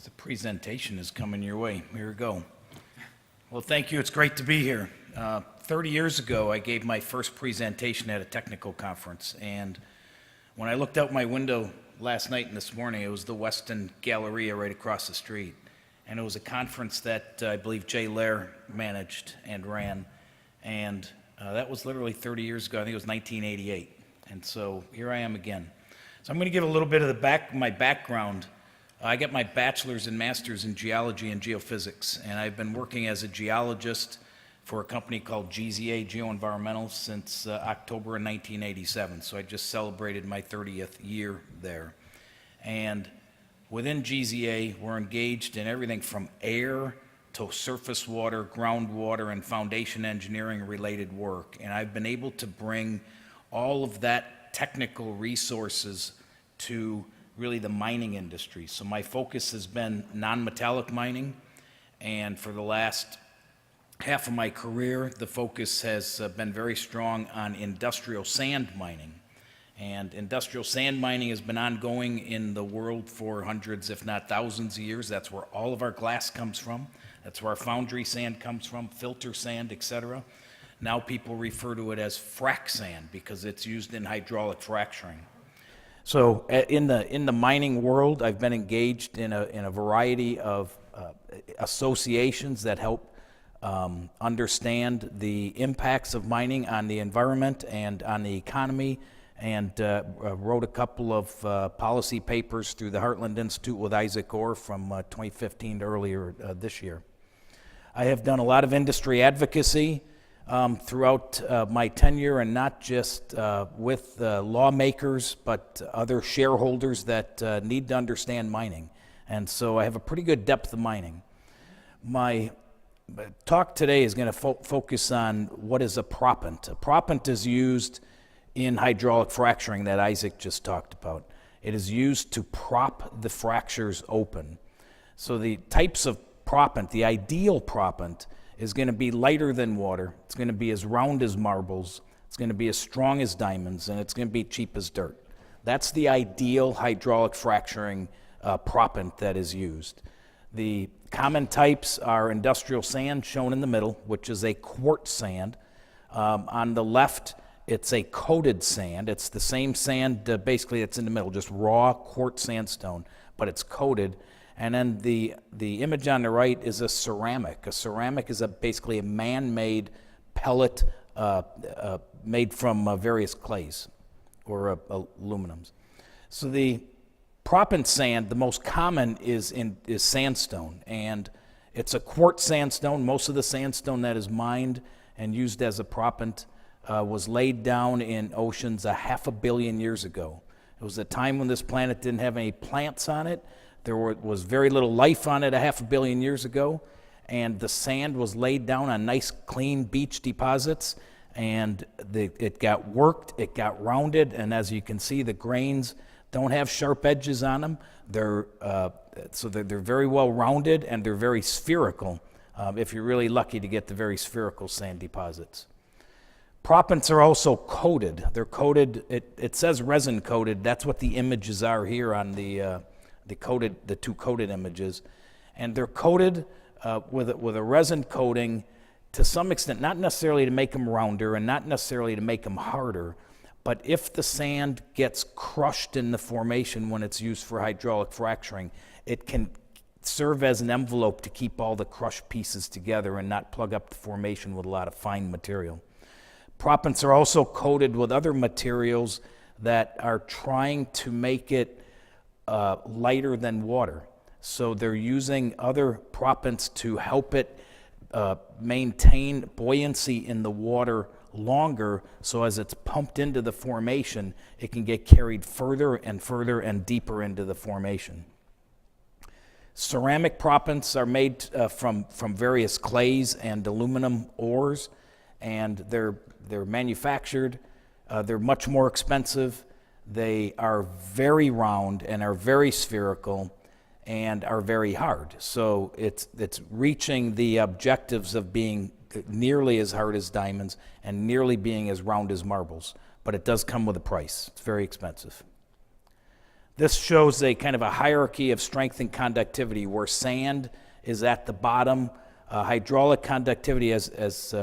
The presentation is coming your way. Here we go. Well, thank you. It's great to be here. 30 years ago, I gave my first presentation at a technical conference, and when I looked out my window last night and this morning, it was the Westin Galleria right across the street, and it was a conference that I believe Jay Lair managed and ran, and that was literally 30 years ago. I think it was 1988, and so here I am again. So I'm going to give a little bit of my background. I got my bachelor's and master's in geology and geophysics, and I've been working as a geologist for a company called GZA Geoenvironmental since October of 1987. So I just celebrated my 30th year there. And within GZA, we're engaged in everything from air to surface water, groundwater, and foundation engineering related work. And I've been able to bring all of that technical resources to really the mining industry. So my focus has been non-metallic mining, and for the last half of my career, the focus has been very strong on industrial sand mining. And industrial sand mining has been ongoing in the world for hundreds, if not thousands of years. That's where all of our glass comes from. That's where our foundry sand comes from, filter sand, etc. Now people refer to it as frac sand because it's used in hydraulic fracturing. So in the mining world, I've been engaged in a variety of associations that help understand the impacts of mining on the environment and on the economy, and wrote a couple of policy papers through the Heartland Institute with Isaac Orr from 2015 to earlier this year. I have done a lot of industry advocacy throughout my tenure, and not just with lawmakers, but other shareholders that need to understand mining. And so I have a pretty good depth of mining. My talk today is going to focus on what is a proppant. A proppant is used in hydraulic fracturing that Isaac just talked about. It is used to prop the fractures open. So the types of proppant, the ideal proppant, is going to be lighter than water. It's going to be as round as marbles. It's going to be as strong as diamonds, and it's going to be cheap as dirt. That's the ideal hydraulic fracturing proppant that is used. The common types are industrial sand, shown in the middle, which is a quartz sand. On the left, it's a coated sand. It's the same sand, basically, that's in the middle, just raw quartz sandstone, but it's coated. And then the image on the right is a ceramic. A ceramic is basically a man-made pellet made from various clays or aluminums. So the proppant sand, the most common is sandstone, and it's a quartz sandstone. Most of the sandstone that is mined and used as a proppant was laid down in oceans 500 million years ago. It was a time when this planet didn't have any plants on it. There was very little life on it 500 million years ago, and the sand was laid down on nice, clean beach deposits, and it got worked, it got rounded, and as you can see, the grains don't have sharp edges on them. They're very well rounded, and they're very spherical, if you're really lucky to get the very spherical sand deposits. Proppants are also coated. They're coated, it says resin coated. That's what the images are here on the two coated images, and they're coated with a resin coating to some extent, not necessarily to make them rounder and not necessarily to make them harder, but if the sand gets crushed in the formation when it's used for hydraulic fracturing, it can serve as an envelope to keep all the crushed pieces together and not plug up the formation with a lot of fine material. Proppants are also coated with other materials that are trying to make it lighter than water. So they're using other proppants to help it maintain buoyancy in the water longer, so as it's pumped into the formation, it can get carried further and deeper into the formation. Ceramic proppants are made from various clays and aluminum ores, and they're manufactured. They're much more expensive. They are very round and are very spherical and are very hard. So it's reaching the objectives of being nearly as hard as diamonds and nearly being as round as marbles, but it does come with a price. It's very expensive. This shows a kind of a hierarchy of strength and conductivity where sand is at the bottom. Hydraulic conductivity, as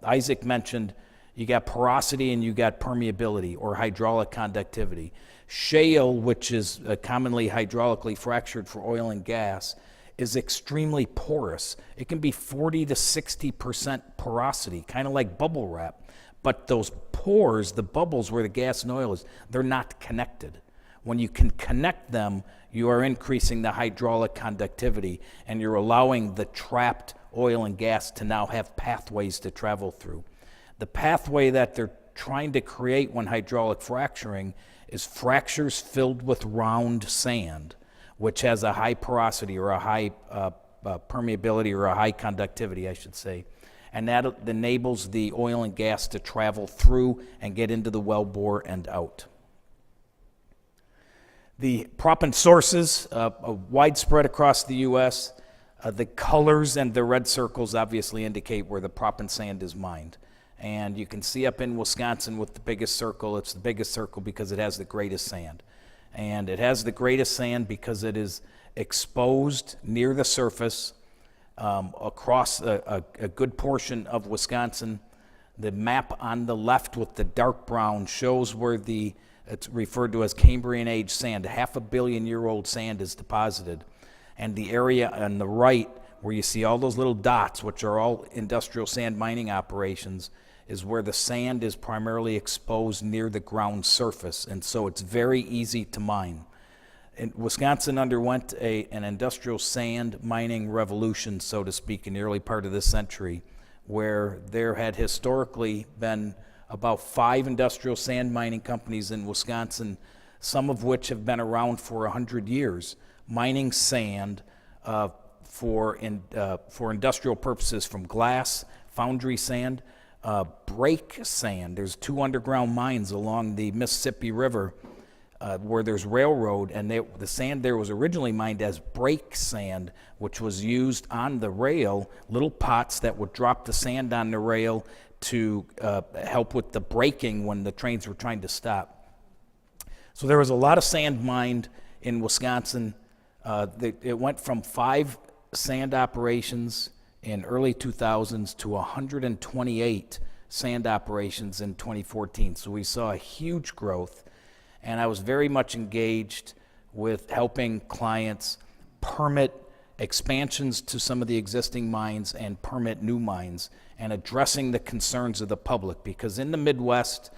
Isaac mentioned, you got porosity and you got permeability or hydraulic conductivity. Shale, which is commonly hydraulically fractured for oil and gas, is extremely porous. It can be 40 to 60% porosity, kind of like bubble wrap. But those pores, the bubbles where the gas and oil is, they're not connected. When you can connect them, you are increasing the hydraulic conductivity and you're allowing the trapped oil and gas to now have pathways to travel through. The pathway that they're trying to create when hydraulic fracturing is fractures filled with round sand, which has a high porosity or a high permeability or a high conductivity, I should say. And that enables the oil and gas to travel through and get into the wellbore and out. The proppant sources are widespread across the U.S. The colors and the red circles obviously indicate where the proppant sand is mined. And you can see up in Wisconsin with the biggest circle, it's the biggest circle because it has the greatest sand. And it has the greatest sand because it is exposed near the surface across a good portion of Wisconsin. The map on the left with the dark brown shows where it's referred to as Cambrian age sand. 500 million year old sand is deposited. And the area on the right where you see all those little dots, which are all industrial sand mining operations, is where the sand is primarily exposed near the ground surface. And so it's very easy to mine. And Wisconsin underwent an industrial sand mining revolution, so to speak, in the early part of this century, where there had historically been about 5 industrial sand mining companies in Wisconsin, some of which have been around for 100 years, mining sand for industrial purposes, from glass, foundry sand, break sand. There's 2 underground mines along the Mississippi River where there's railroad, and the sand there was originally mined as break sand, which was used on the rail, little pots that would drop the sand on the rail to help with the braking when the trains were trying to stop. So there was a lot of sand mined in Wisconsin. It went from 5 sand operations in early 2000s to 128 sand operations in 2014. So we saw a huge growth, and I was very much engaged with helping clients permit expansions to some of the existing mines and permit new mines, and addressing the concerns of the public, because in the Midwest,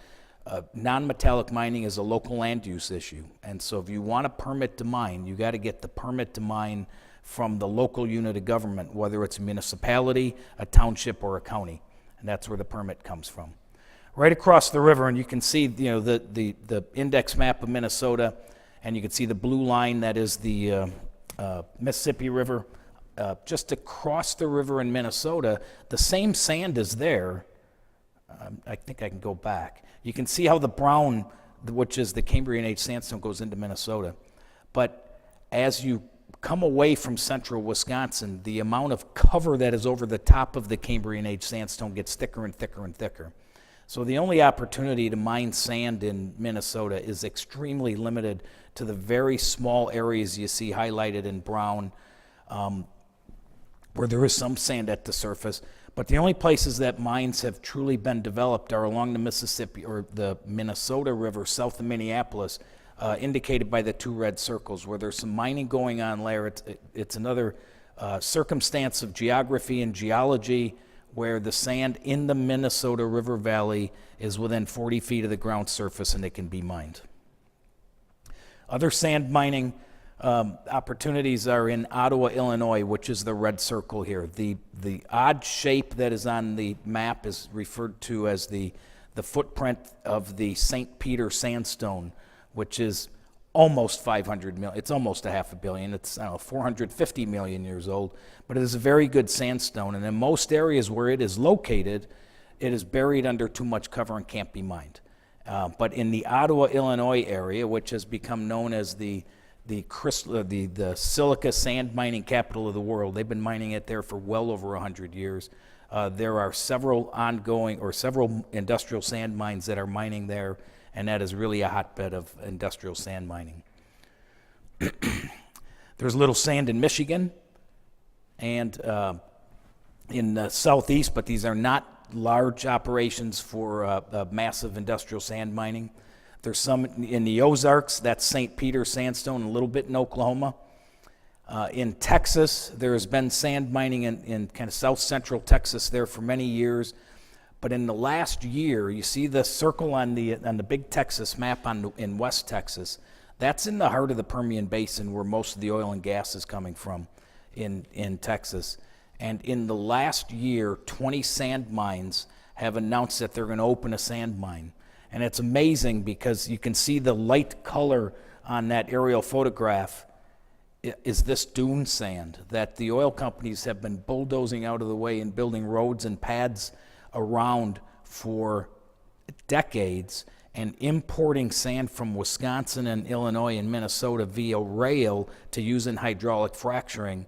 non-metallic mining is a local land use issue. And so if you want a permit to mine, you got to get the permit to mine from the local unit of government, whether it's a municipality, a township, or a county. And that's where the permit comes from. Right across the river, and you can see the index map of Minnesota, and you can see the blue line that is the Mississippi River. Just across the river in Minnesota, the same sand is there. I think I can go back. You can see how the brown, which is the Cambrian age sandstone, goes into Minnesota. But as you come away from central Wisconsin, the amount of cover that is over the top of the Cambrian age sandstone gets thicker and thicker and thicker. So the only opportunity to mine sand in Minnesota is extremely limited to the very small areas you see highlighted in brown, where there is some sand at the surface. But the only places that mines have truly been developed are along the Mississippi or the Minnesota River south of Minneapolis, indicated by the 2 red circles, where there's some mining going on there. It's another circumstance of geography and geology where the sand in the Minnesota River Valley is within 40 feet of the ground surface and it can be mined. Other sand mining opportunities are in Ottawa, Illinois, which is the red circle here. The odd shape that is on the map is referred to as the footprint of the St. Peter sandstone, which is almost 500 million. It's almost 500 million. It's 450 million years old, but it is a very good sandstone. And in most areas where it is located, it is buried under too much cover and can't be mined. But in the Ottawa, Illinois area, which has become known as the the silica sand mining capital of the world. They've been mining it there for well over 100 years. There are several industrial sand mines that are mining there, and that is really a hotbed of industrial sand mining. There's little sand in Michigan and in the southeast, but these are not large operations for massive industrial sand mining. There's some in the Ozarks, that's St. Peter sandstone, a little bit in Oklahoma. In Texas, there has been sand mining in kind of south central Texas there for many years. But in the last year, you see the circle on the big Texas map in West Texas. That's in the heart of the Permian Basin where most of the oil and gas is coming from in Texas. And in the last year, 20 sand mines have announced that they're going to open a sand mine. And it's amazing because you can see the light color on that aerial photograph is this dune sand that the oil companies have been bulldozing out of the way and building roads and pads around for decades and importing sand from Wisconsin and Illinois and Minnesota via rail to use in hydraulic fracturing.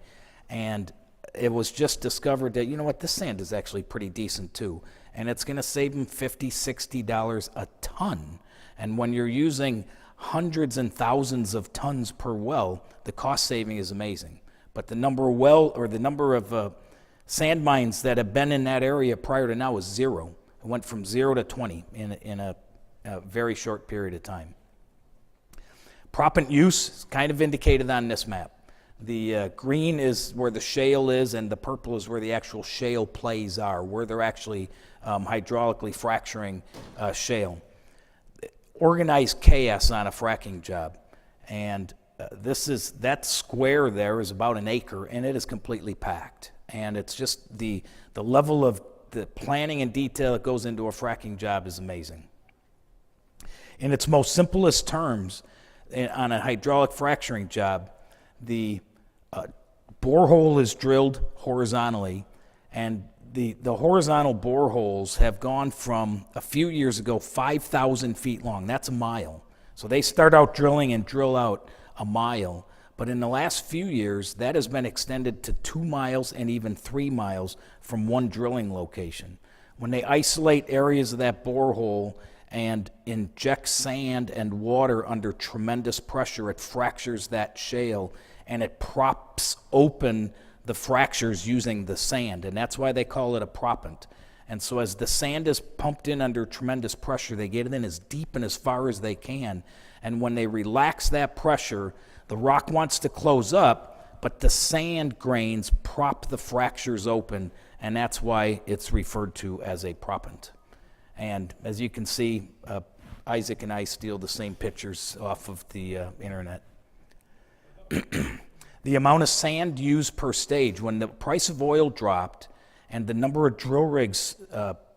And it was just discovered that, you know what, this sand is actually pretty decent too. And it's going to save them $50, $60 a ton. And when you're using hundreds and thousands of tons per well, the cost saving is amazing. But the number of sand mines that have been in that area prior to now is zero. It went from 0 to 20 in a very short period of time. Proppant use is kind of indicated on this map. The green is where the shale is, and the purple is where the actual shale plays are, where they're actually hydraulically fracturing shale. Organized chaos on a fracking job. And that square there is about an acre, and it is completely packed. And it's just the level of the planning and detail that goes into a fracking job is amazing. In its most simplest terms, on a hydraulic fracturing job, the borehole is drilled horizontally, and the horizontal boreholes have gone from, a few years ago, 5,000 feet long. That's a mile. So they start out drilling and drill out a mile. But in the last few years, that has been extended to 2 miles and even 3 miles from one drilling location. When they isolate areas of that borehole and inject sand and water under tremendous pressure, it fractures that shale and it props open the fractures using the sand, and that's why they call it a proppant. And so as the sand is pumped in under tremendous pressure, they get it in as deep and as far as they can, and when they relax that pressure, the rock wants to close up, but the sand grains prop the fractures open, and that's why it's referred to as a proppant. And as you can see, Isaac and I steal the same pictures off of the internet. The amount of sand used per stage, when the price of oil dropped and the number of drill rigs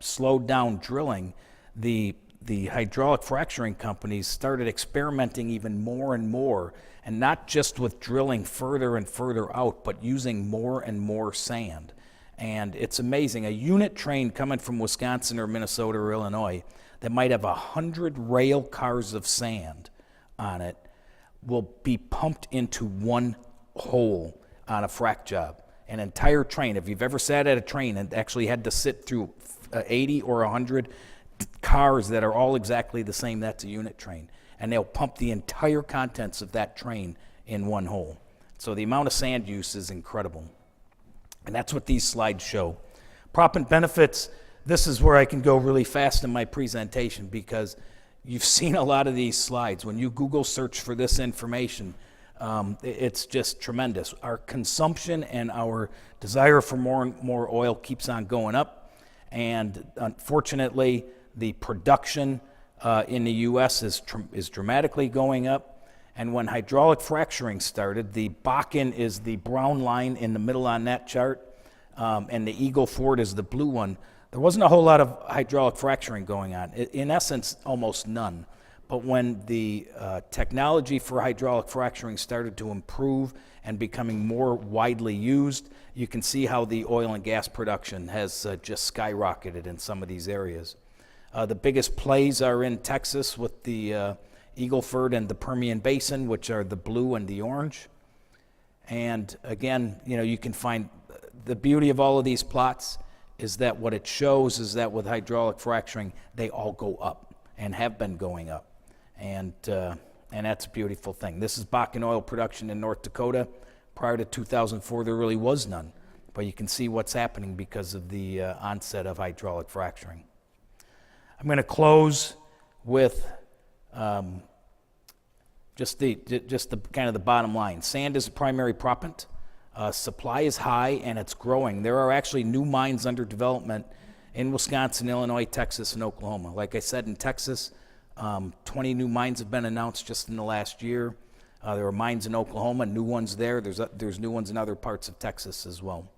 slowed down drilling, the hydraulic fracturing companies started experimenting even more and more, and not just with drilling further and further out, but using more and more sand. And it's amazing. A unit train coming from Wisconsin or Minnesota or Illinois that might have 100 rail cars of sand on it will be pumped into one hole on a frac job. An entire train. If you've ever sat at a train and actually had to sit through 80 or 100 cars that are all exactly the same, that's a unit train. And they'll pump the entire contents of that train in one hole. So the amount of sand use is incredible. And that's what these slides show. Proppant benefits, this is where I can go really fast in my presentation because you've seen a lot of these slides. When you Google search for this information, it's just tremendous. Our consumption and our desire for more and more oil keeps on going up, and unfortunately, the production in the U.S. is dramatically going up. And when hydraulic fracturing started, the Bakken is the brown line in the middle on that chart, and the Eagle Ford is the blue one. There wasn't a whole lot of hydraulic fracturing going on. In essence, almost none. But when the technology for hydraulic fracturing started to improve and becoming more widely used, you can see how the oil and gas production has just skyrocketed in some of these areas. The biggest plays are in Texas with the Eagle Ford and the Permian Basin, which are the blue and the orange. And again, you can find the beauty of all of these plots is that what it shows is that with hydraulic fracturing, they all go up and have been going up. And that's a beautiful thing. This is Bakken Oil production in North Dakota. Prior to 2004, there really was none. But you can see what's happening because of the onset of hydraulic fracturing. I'm going to close with just the kind of the bottom line. Sand is a primary proppant. Supply is high and it's growing. There are actually new mines under development in Wisconsin, Illinois, Texas, and Oklahoma. Like I said, in Texas, 20 new mines have been announced just in the last year. There are mines in Oklahoma, new ones there. There's new ones in other parts of Texas as well.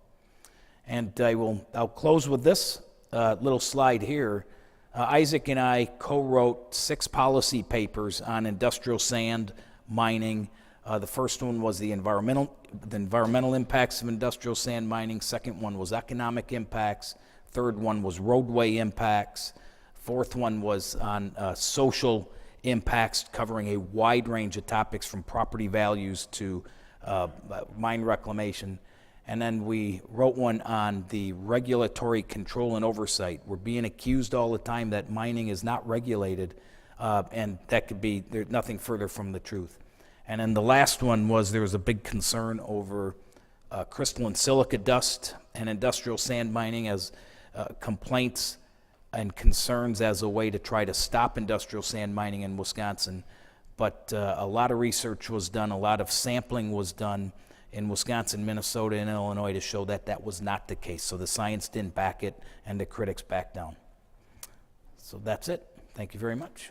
And I'll close with this little slide here. Isaac and I co-wrote 6 policy papers on industrial sand mining. The first one was the environmental impacts of industrial sand mining. Second one was economic impacts. Third one was roadway impacts. Fourth one was on social impacts, covering a wide range of topics from property values to mine reclamation. And then we wrote one on the regulatory control and oversight. We're being accused all the time that mining is not regulated, and that could be nothing further from the truth. And then the last one was there was a big concern over crystalline silica dust and industrial sand mining as complaints and concerns as a way to try to stop industrial sand mining in Wisconsin. But a lot of research was done, a lot of sampling was done in Wisconsin, Minnesota, and Illinois to show that that was not the case. So the science didn't back it, and the critics backed down. So that's it. Thank you very much.